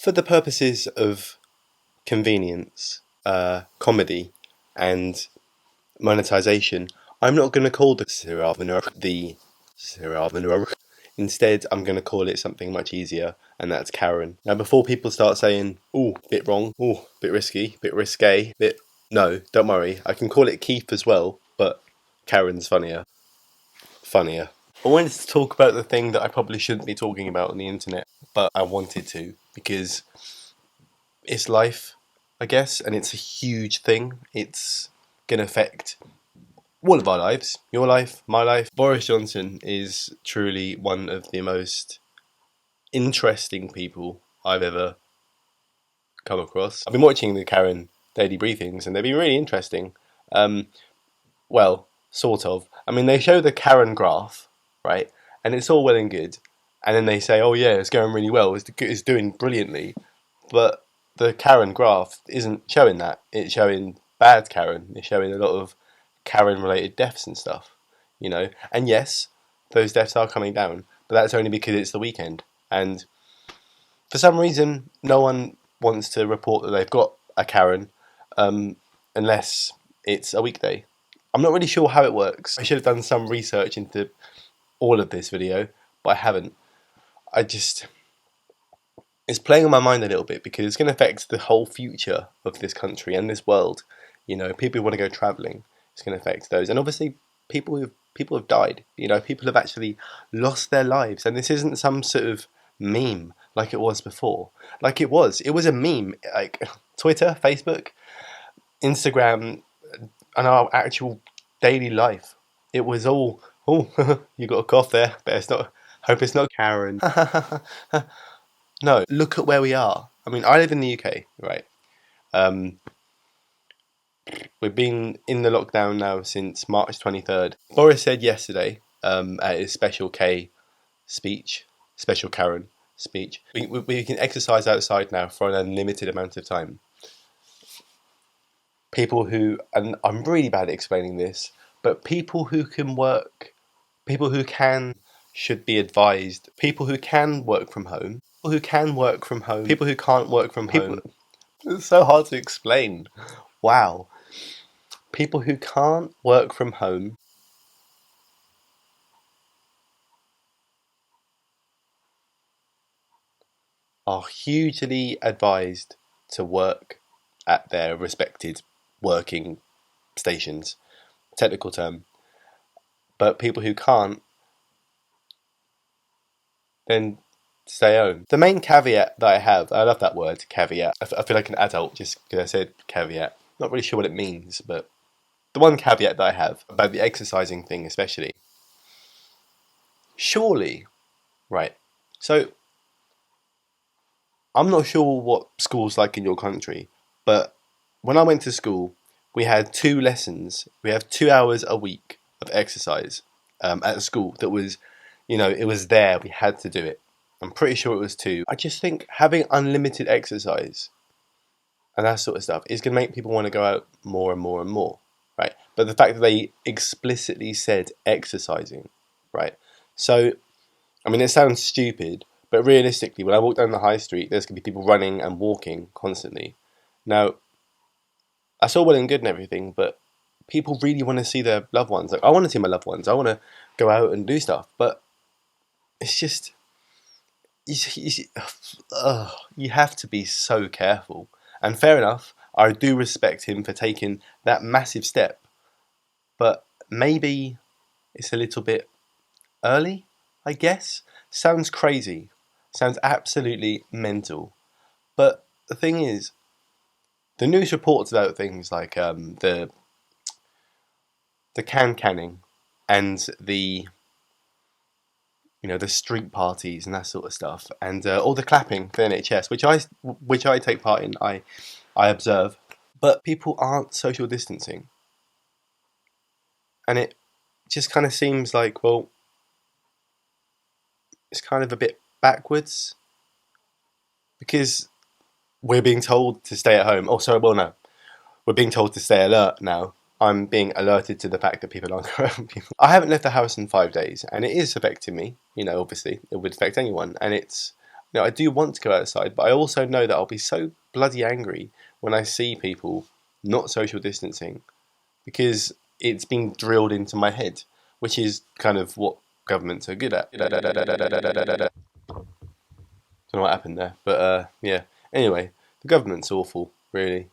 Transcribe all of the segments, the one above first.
For the purposes of convenience, comedy, and monetization, I'm not going to call the Siravanur. Instead, I'm going to call it something much easier, and that's Karen. Now, before people start saying, "Ooh, bit wrong," "Ooh, bit risky," "bit risque," no, don't worry. I can call it Keith as well, but Karen's funnier. Funnier. I wanted to talk about the thing that I probably shouldn't be talking about on the internet, but I wanted to because it's life, I guess, and it's a huge thing. It's going to affect all of our lives. Your life, my life. Boris Johnson is truly one of the most interesting people I've ever come across. I've been watching the Karen daily briefings and they've been really interesting. Well, sort of. I mean, they show the Karen graph, right? And it's all well and good. And then they say, oh yeah, it's going really well. It's doing brilliantly. But the Karen graph isn't showing that. It's showing bad Karen. It's showing a lot of Karen-related deaths and stuff, you know. And yes, those deaths are coming down. But that's only because it's the weekend. And for some reason, no one wants to report that they've got a Karen unless it's a weekday. I'm not really sure how it works. I should have done some research into all of this video, but I haven't. It's playing on my mind a little bit because it's going to affect the whole future of this country and this world. You know, people who want to go travelling, it's going to affect those. And obviously, people have died. You know, people have actually lost their lives. And this isn't some sort of meme like it was before. Like it was a meme. Like Twitter, Facebook, Instagram, and our actual daily life. It was all, oh, you got a cough there. Hope it's not Karen. No, look at where we are. I mean, I live in the UK, right? We've been in the lockdown now since March 23rd. Boris said yesterday at his Special Karen speech, we can exercise outside now for an unlimited amount of time. People who, and I'm really bad at explaining this, but people who can work, people who can should be advised. People who can work from home, people who can work from home, people who can't work from home. It's so hard to explain. Wow. People who can't work from home are hugely advised to work at their respected working stations. Technical term. But people who can't, then stay home. The main caveat that I have, I love that word, caveat. I feel like an adult just because I said caveat. Not really sure what it means, but the one caveat that I have about the exercising thing especially. Surely, right, so I'm not sure what school's like in your country, but when I went to school, we had 2 lessons. We have 2 hours a week of exercise at school that was, you know, it was there. We had to do it. I'm pretty sure it was 2. I just think having unlimited exercise and that sort of stuff is going to make people want to go out more and more and more, right? But the fact that they explicitly said exercising, right? So, I mean, it sounds stupid, but realistically, when I walk down the high street, there's going to be people running and walking constantly. Now, that's all well and good and everything, but people really want to see their loved ones. Like, I want to see my loved ones. I want to go out and do stuff, but it's just, you have to be so careful. And fair enough, I do respect him for taking that massive step, but maybe it's a little bit early, I guess. Sounds crazy. Sounds absolutely mental. But the thing is, the news reports about things like the canning and the, you know, the street parties and that sort of stuff, and all the clapping for the NHS, which I take part in. I observe, but people aren't social distancing, and it just kind of seems like, well, it's kind of a bit backwards because we're being told to stay at home. Oh, sorry, well, no. We're being told to stay alert now. I'm being alerted to the fact that people aren't around people. I haven't left the house in 5 days, and it is affecting me. You know, obviously, it would affect anyone. And it's, Now, I do want to go outside, but I also know that I'll be so bloody angry when I see people not social distancing, because it's been drilled into my head, which is kind of what governments are good at. Don't know what happened there, but yeah. Anyway, the government's awful, really.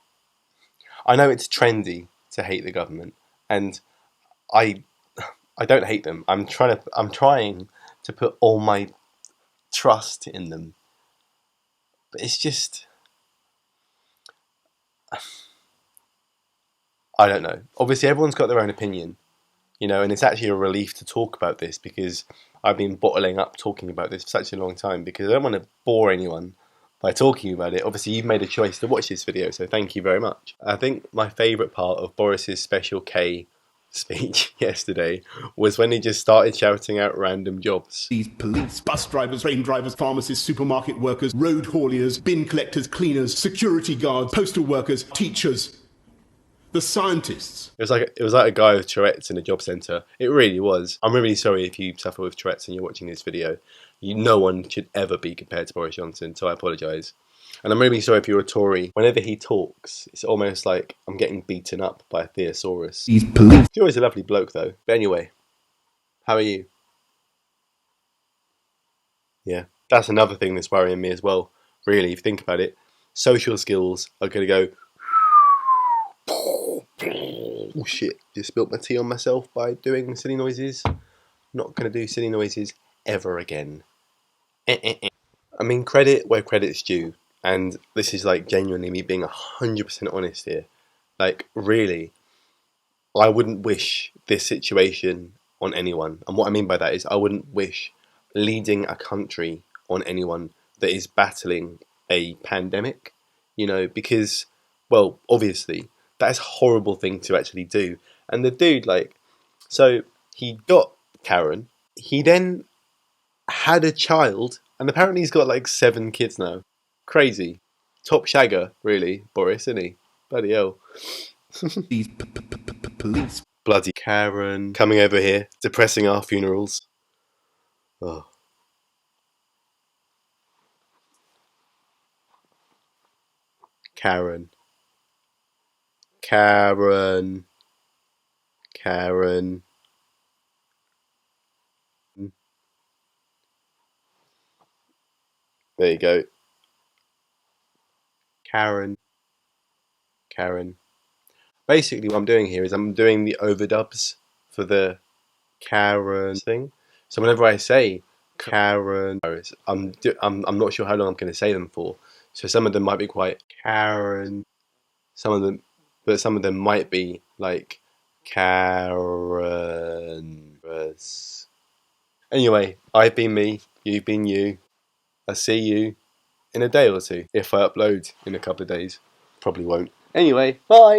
I know it's trendy to hate the government, and I I don't hate them. I'm trying to put all my trust in them, but it's just, I don't know. Obviously, everyone's got their own opinion, and it's actually a relief to talk about this, because I've been bottling up talking about this for such a long time, because I don't want to bore anyone by talking about it. Obviously, you've made a choice to watch this video, so thank you very much. I think my favourite part of Boris's Special K speech yesterday was when he just started shouting out random jobs. These police, bus drivers, train drivers, pharmacists, supermarket workers, road hauliers, bin collectors, cleaners, security guards, postal workers, teachers, the scientists. It was like a guy with Tourette's in a job centre. It really was. I'm really sorry if you suffer with Tourette's and you're watching this video. No one should ever be compared to Boris Johnson, so I apologise. And I'm really sorry if you're a Tory. Whenever he talks, it's almost like I'm getting beaten up by a thesaurus. These police. He's always a lovely bloke, though. But anyway, how are you? Yeah, that's another thing that's worrying me as well. Really, if you think about it, social skills are going to go. Oh shit, just spilt my tea on myself by doing silly noises. Not going to do silly noises ever again. I mean, credit where credit's due. And this is like genuinely me being 100% honest here. Like, really, I wouldn't wish this situation on anyone. And what I mean by that is I wouldn't wish leading a country on anyone that is battling a pandemic, because, well, obviously, that is a horrible thing to actually do. And the dude, so he got Karen, he then had a child, and apparently he's got 7 kids now. Crazy. Top shagger, really, Boris, isn't he? Bloody hell. These police. Bloody Karen coming over here, depressing our funerals. Oh. Karen. There you go. Karen. Basically, what I'm doing here is I'm doing the overdubs for the Karen thing. So whenever I say Karen, I'm not sure how long I'm going to say them for. So some of them might be quite Karen. Some of them might be like Karen. Anyway, I've been me. You've been you. I'll see you in a day or two if I upload in a couple of days. Probably won't. Anyway, bye!